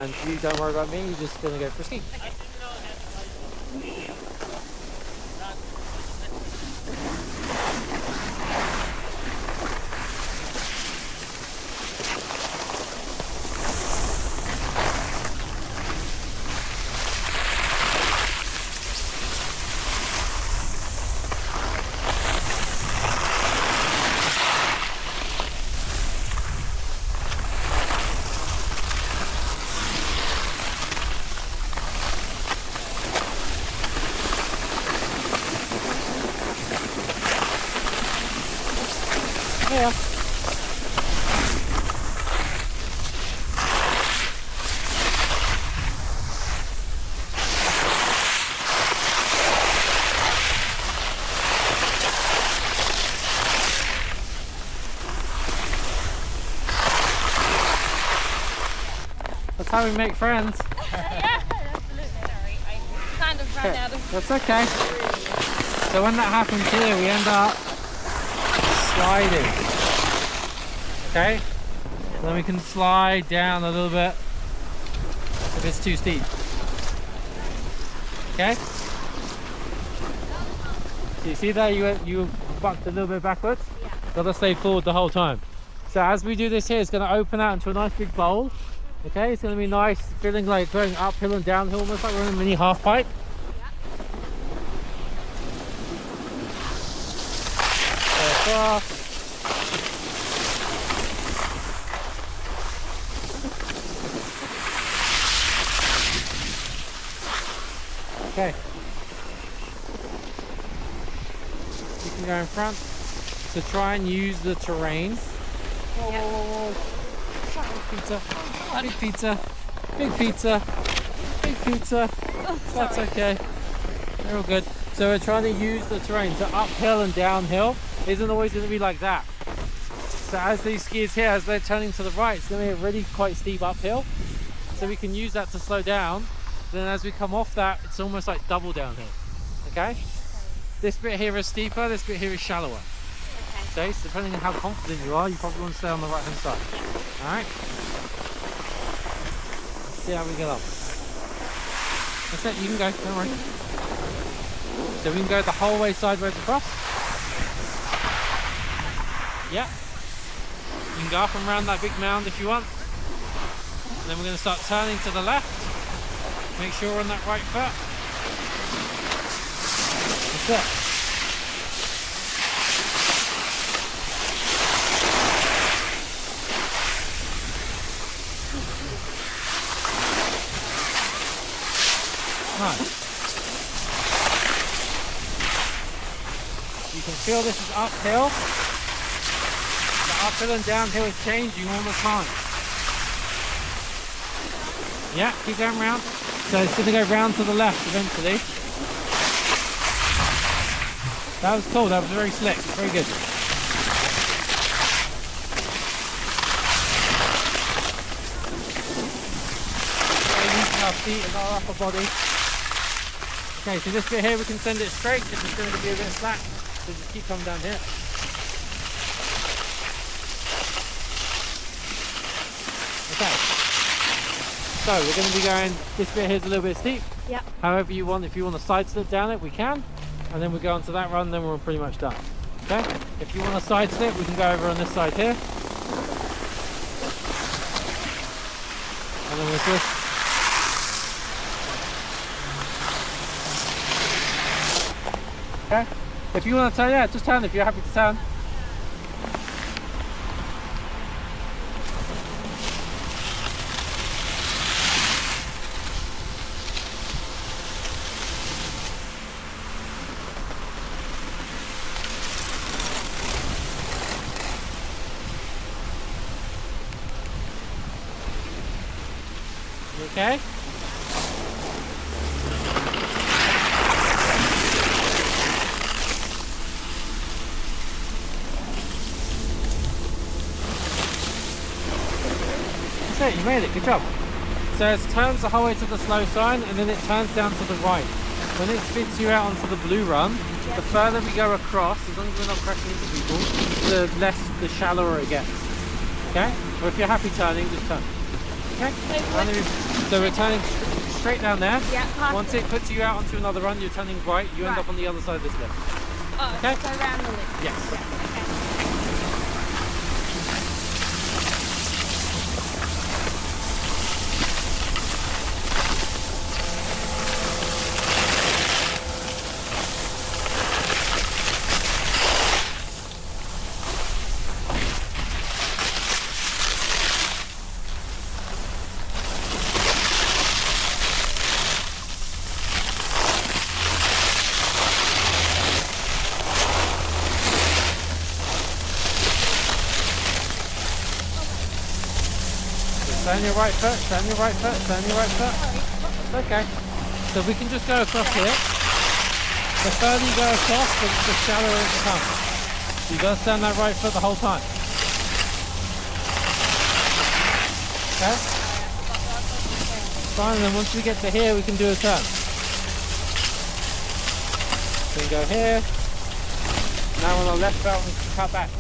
And you don't worry about me, you're just gonna go for a ski. Yeah. That's how we make friends. Yeah, absolutely. Sorry, I kind of ran out of... That's okay. So when that happens here, we end up sliding. Okay? Then we can slide down a little bit if it's too steep. Okay? Do you see that? You bucked a little bit backwards? Yeah. Gotta stay forward the whole time. So as we do this here, it's gonna open out into a nice big bowl. Okay, it's gonna be nice, feeling like going uphill and downhill, almost like we're in a mini half pipe. Yeah. Okay. You can go in front to try and use the terrain. Whoa, Yeah. whoa, whoa. Big pizza. Big pizza. Big pizza. Big pizza. Oh, That's sorry. okay. They're all good. So we're trying to use the terrain. So uphill and downhill isn't always going to be like that. So as these skiers here, as they're turning to the right, it's going to be a really quite steep uphill. So we can use that to slow down. Then as we come off that, it's almost like double downhill. Okay? This bit here is steeper, this bit here is shallower. Okay. Okay, so depending on how confident you are, you probably want to stay on the right hand side. Alright? Let's see how we get on. That's it, you can go, don't worry. So we can go the whole way sideways across. Yeah. You can go up and around that big mound if you want. And then we're going to start turning to the left. Make sure we're on that right foot. That's it. Nice. You can feel this is uphill. The uphill and downhill is changing all the time. Yeah, keep going round. So it's going to go round to the left eventually. That was cool, that was very slick, very good. Using our feet and our upper body. Okay, so this bit here we can send it straight, this is going to be a bit slack, so just keep coming down here. Okay. So we're going to be going, this bit here is a little bit steep. Yeah. However you want, if you want to side slip down it, we can. And then we go onto that run, then we're pretty much done. Okay? If you want to side slip, we can go over on this side here. And then we'll twist. Okay? If you want to turn, yeah, just turn if you're happy to turn. You okay? That's it, you made it, good job. So it turns the whole way to the slow sign and then it turns down to the right. When it spits you out onto the blue run, the further we go across, as long as we're not crashing into people, the shallower it gets. Okay? Or if you're happy turning, just turn. Okay. Snowboard. So we're turning straight down there. Yeah, past Once it puts you out onto another run, you're turning right. You end Right. up on the other side of this lift. Oh, Okay. so around the lip. Yes. Yeah, okay. Turn your right foot, turn your right foot, turn your right foot. That's okay. So we can just go across here. The further you go across, the shallower it becomes. So you got to stand that right foot the whole time. Okay? Fine, and then once we get to here, we can do a turn. So we can go here. Now on our left belt, we can cut back.